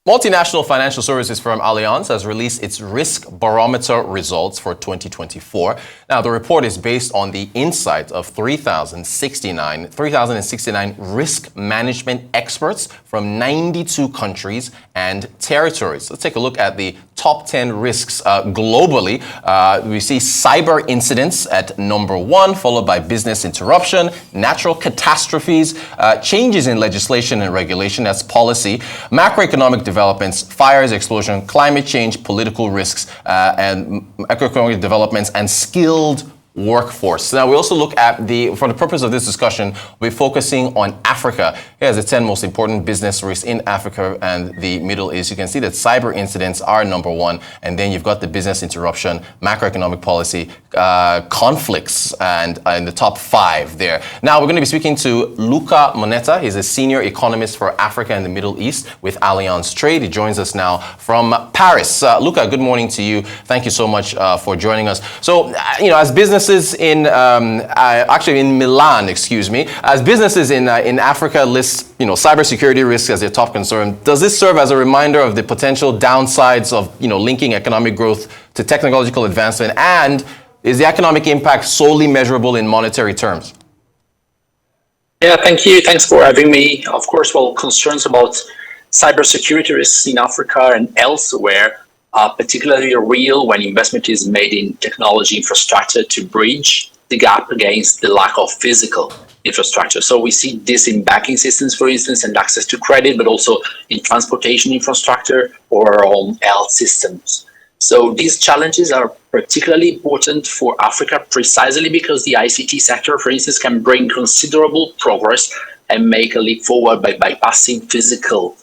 Multinational financial services firm Allianz has released its risk barometer results for 2024. Now, the report is based on the insight of 3,069 risk management experts from 92 countries and territories. Let's take a look at the top 10 risks globally. We see cyber incidents at number 1, followed by business interruption, natural catastrophes, changes in legislation and regulation, that's policy, macroeconomic developments, fires, explosion, climate change, political risks, and macroeconomic developments, and skilled workforce. Now, we also look at for the purpose of this discussion, we're focusing on Africa. Here's the 10 most important business risks in Africa and the Middle East. You can see that cyber incidents are number 1, and then you've got the business interruption, macroeconomic policy, conflicts, and in the top 5 there. Now, we're going to be speaking to Luca Moneta. He's a senior economist for Africa and the Middle East with Allianz Trade. He joins us now from Paris. Luca, good morning to you. Thank you so much for joining us. So, as businesses actually in Milan, as businesses in Africa list, cybersecurity risks as their top concern, does this serve as a reminder of the potential downsides of, linking economic growth to technological advancement? And is the economic impact solely measurable in monetary terms? Yeah, thank you. Thanks for having me. Of course, concerns about cybersecurity risks in Africa and elsewhere are particularly real when investment is made in technology infrastructure to bridge the gap against the lack of physical infrastructure. So we see this in banking systems, for instance, and access to credit, but also in transportation infrastructure or on health systems. So these challenges are particularly important for Africa precisely because the ICT sector, for instance, can bring considerable progress and make a leap forward by bypassing physical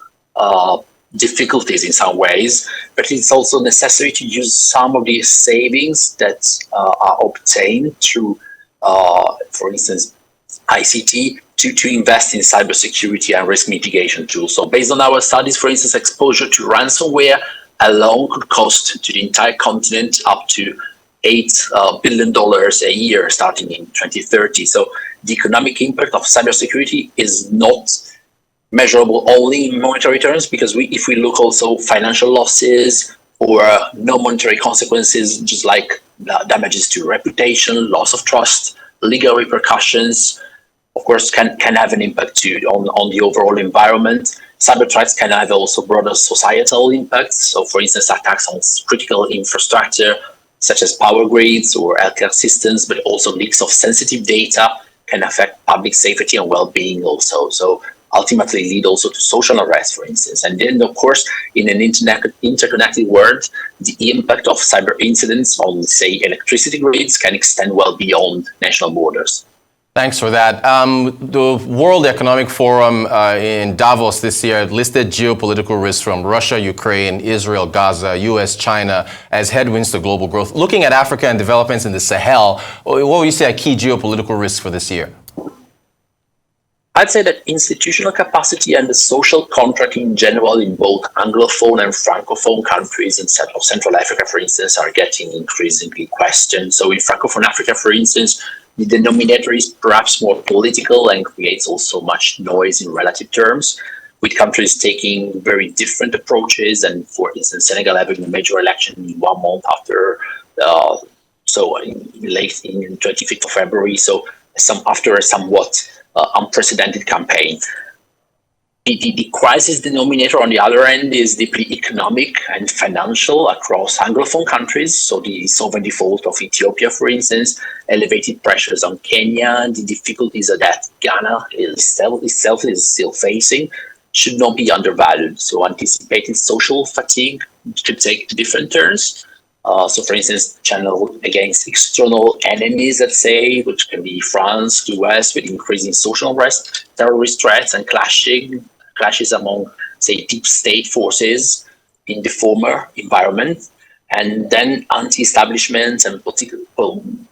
difficulties in some ways, but it's also necessary to use some of the savings that are obtained through, for instance, ICT to invest in cybersecurity and risk mitigation tools. So based on our studies, for instance, exposure to ransomware alone could cost to the entire continent up to $8 billion a year starting in 2030. So the economic impact of cybersecurity is not measurable only in monetary terms, because if we look also financial losses or non-monetary consequences, just like damages to reputation, loss of trust, legal repercussions, of course, can have an impact too on the overall environment. Cyber threats can have also broader societal impacts. So, for instance, attacks on critical infrastructure, such as power grids or healthcare systems, but also leaks of sensitive data can affect public safety and well-being also. So ultimately lead also to social unrest, for instance. And then, of course, in an interconnected world, the impact of cyber incidents on, say, electricity grids can extend well beyond national borders. Thanks for that. The World Economic Forum in Davos this year listed geopolitical risks from Russia, Ukraine, Israel, Gaza, US, China as headwinds to global growth. Looking at Africa and developments in the Sahel, what would you say are key geopolitical risks for this year? I'd say that institutional capacity and the social contract in general in both Anglophone and Francophone countries in Central Africa, for instance, are getting increasingly questioned. So in Francophone Africa, for instance, the denominator is perhaps more political and creates also much noise in relative terms, with countries taking very different approaches. And for instance, Senegal having a major election 1 month after, late in 25th of February. So after a somewhat unprecedented campaign. The crisis denominator on the other end is deeply economic and financial across Anglophone countries. So the sovereign default of Ethiopia, for instance, elevated pressures on Kenya, the difficulties that Ghana itself is still facing should not be undervalued. So anticipated social fatigue could take different turns. So, for instance, channel against external enemies, let's say, which can be France, the US, with increasing social unrest, terrorist threats, and clashes among, say, deep state forces in the former environment, and then anti-establishment and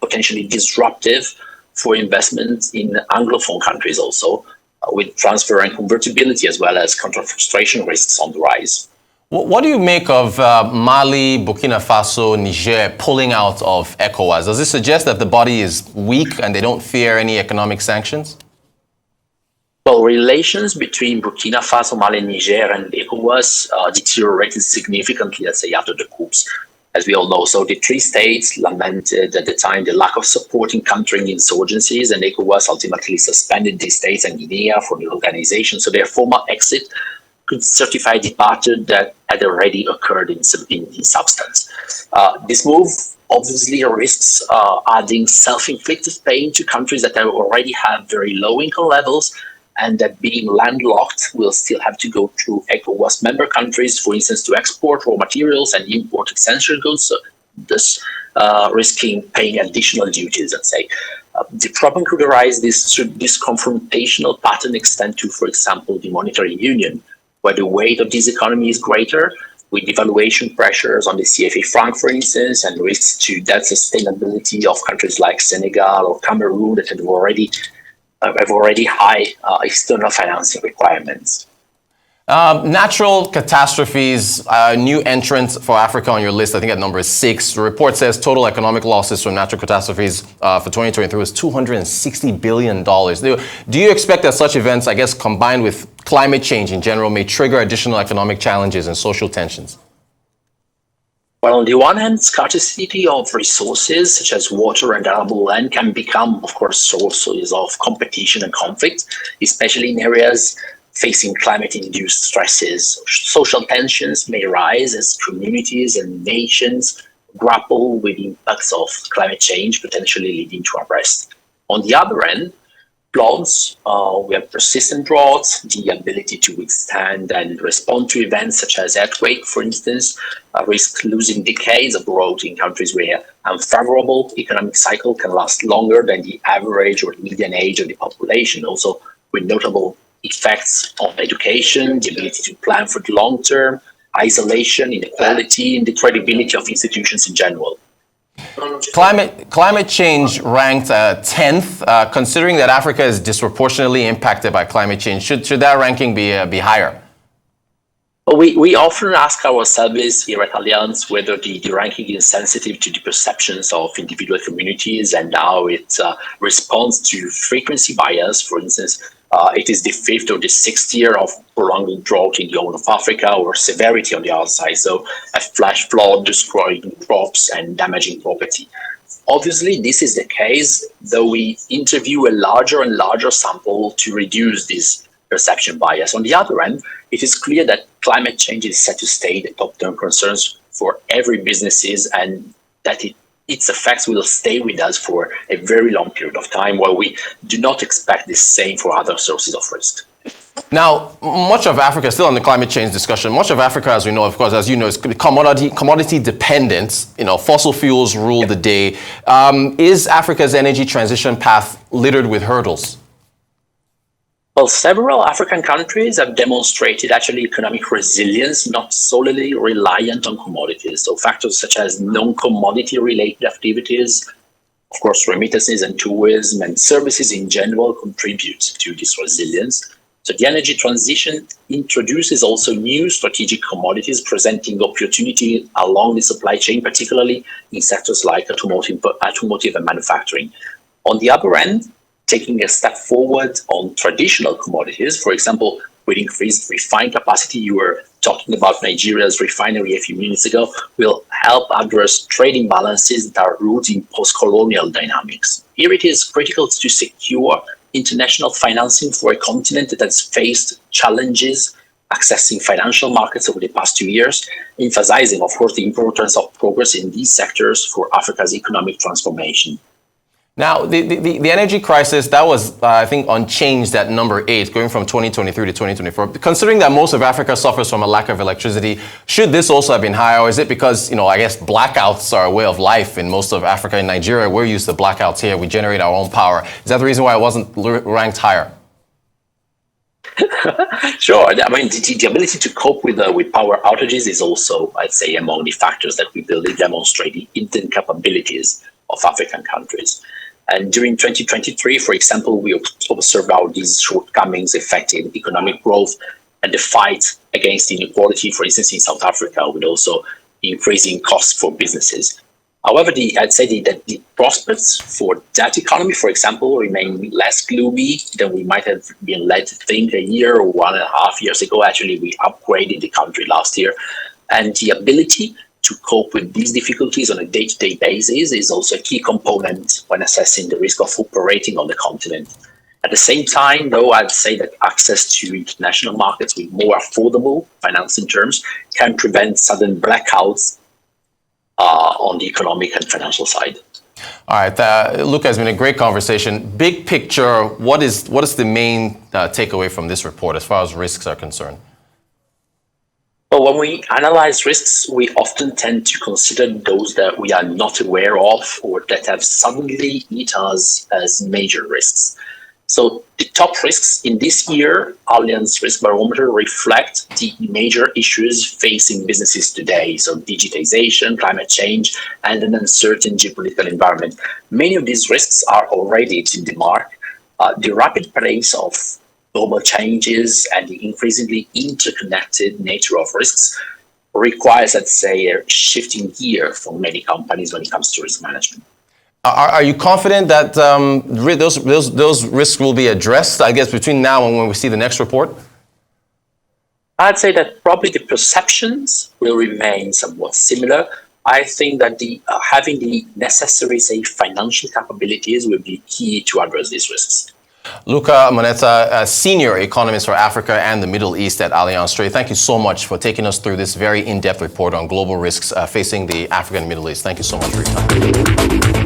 potentially disruptive for investment in Anglophone countries also, with transfer and convertibility as well as counter-frustration risks on the rise. What do you make of Mali, Burkina Faso, Niger pulling out of ECOWAS? Does this suggest that the body is weak and they don't fear any economic sanctions? Well, relations between Burkina Faso, Mali, Niger, and ECOWAS deteriorated significantly, let's say, after the coups, as we all know. So the three states lamented at the time the lack of support in countering insurgencies, and ECOWAS ultimately suspended these states and Guinea from the organization. So their formal exit could certify departure that had already occurred in substance. This move obviously risks adding self-inflicted pain to countries that already have very low income levels, and that being landlocked will still have to go through ECOWAS member countries, for instance, to export raw materials and import essential goods, so thus risking paying additional duties, let's say. The problem could arise should this confrontational pattern extend to, for example, the monetary union, where the weight of this economy is greater, with devaluation pressures on the CFA franc, for instance, and risks to debt sustainability of countries like Senegal or Cameroon that have already high external financing requirements. Natural catastrophes, new entrant for Africa on your list, I think at number 6. The report says total economic losses from natural catastrophes for 2023 was $260 billion. Do you expect that such events, I guess, combined with climate change in general, may trigger additional economic challenges and social tensions? Well, on the one hand, scarcity of resources such as water and arable land can become, of course, sources of competition and conflict, especially in areas facing climate-induced stresses. Social tensions may rise as communities and nations grapple with the impacts of climate change, potentially leading to unrest. On the other end, floods, we have persistent droughts, the ability to withstand and respond to events such as earthquake, for instance, risk losing decades of growth in countries where unfavorable economic cycle can last longer than the average or the median age of the population, also with notable effects on education, the ability to plan for the long term, isolation, inequality, and the credibility of institutions in general. Climate change ranked 10th. Considering that Africa is disproportionately impacted by climate change, should that ranking be higher? We often ask ourselves here at Allianz whether the ranking is sensitive to the perceptions of individual communities and how it responds to frequency bias. For instance, it is the 5th or the 6th year of prolonged drought in the Horn of Africa, or severity on the other side, so a flash flood destroying crops and damaging property. Obviously, this is the case, though we interview a larger and larger sample to reduce this perception bias. On the other hand, it is clear that climate change is set to stay the top-term concerns for every businesses, and that its effects will stay with us for a very long period of time, while we do not expect the same for other sources of risk. Now, much of Africa, still on the climate change discussion, much of Africa, as we know, of course, as you know, is commodity dependent. Fossil fuels rule the day. Is Africa's energy transition path littered with hurdles? Well, several African countries have demonstrated actually economic resilience, not solely reliant on commodities. So factors such as non-commodity related activities, of course, remittances and tourism and services in general contribute to this resilience. So the energy transition introduces also new strategic commodities, presenting opportunity along the supply chain, particularly in sectors like automotive and manufacturing. On the other end, taking a step forward on traditional commodities, for example, with increased refined capacity, you were talking about Nigeria's refinery a few minutes ago, will help address trade imbalances that are rooted in post-colonial dynamics. Here it is critical to secure international financing for a continent that has faced challenges accessing financial markets over the past 2 years, emphasizing, of course, the importance of progress in these sectors for Africa's economic transformation. Now, the energy crisis, that was, I think, unchanged at number 8, going from 2023 to 2024. Considering that most of Africa suffers from a lack of electricity, should this also have been higher? Or is it because, I guess blackouts are a way of life in most of Africa? In Nigeria, we're used to blackouts here. We generate our own power. Is that the reason why it wasn't ranked higher? Sure. I mean, the ability to cope with power outages is also, I'd say, among the factors that we believe demonstrate the intent capabilities of African countries. And during 2023, for example, we observed how these shortcomings affected economic growth and the fight against inequality, for instance, in South Africa, with also increasing costs for businesses. However, I'd say that the prospects for that economy, for example, remain less gloomy than we might have been led to think a year or 1.5 years ago. Actually, we upgraded the country last year. And the ability to cope with these difficulties on a day-to-day basis is also a key component when assessing the risk of operating on the continent. At the same time, though, I'd say that access to international markets with more affordable financing terms can prevent sudden blackouts on the economic and financial side. All right, Luca, has been a great conversation. Big picture, what is the main takeaway from this report as far as risks are concerned? Well, when we analyze risks, we often tend to consider those that we are not aware of or that have suddenly hit us as major risks. So the top risks in this year, Allianz Risk Barometer reflect the major issues facing businesses today. So digitization, climate change, and an uncertain geopolitical environment. Many of these risks are already in the mark. The rapid pace of global changes and the increasingly interconnected nature of risks requires, let's say, a shifting gear for many companies when it comes to risk management. Are you confident that those risks will be addressed, I guess, between now and when we see the next report? I'd say that probably the perceptions will remain somewhat similar. I think that having the necessary, say, financial capabilities will be key to address these risks. Luca Moneta, a senior economist for Africa and the Middle East at Allianz Trade. Thank you so much for taking us through this very in-depth report on global risks facing the African and Middle East. Thank you so much for your time.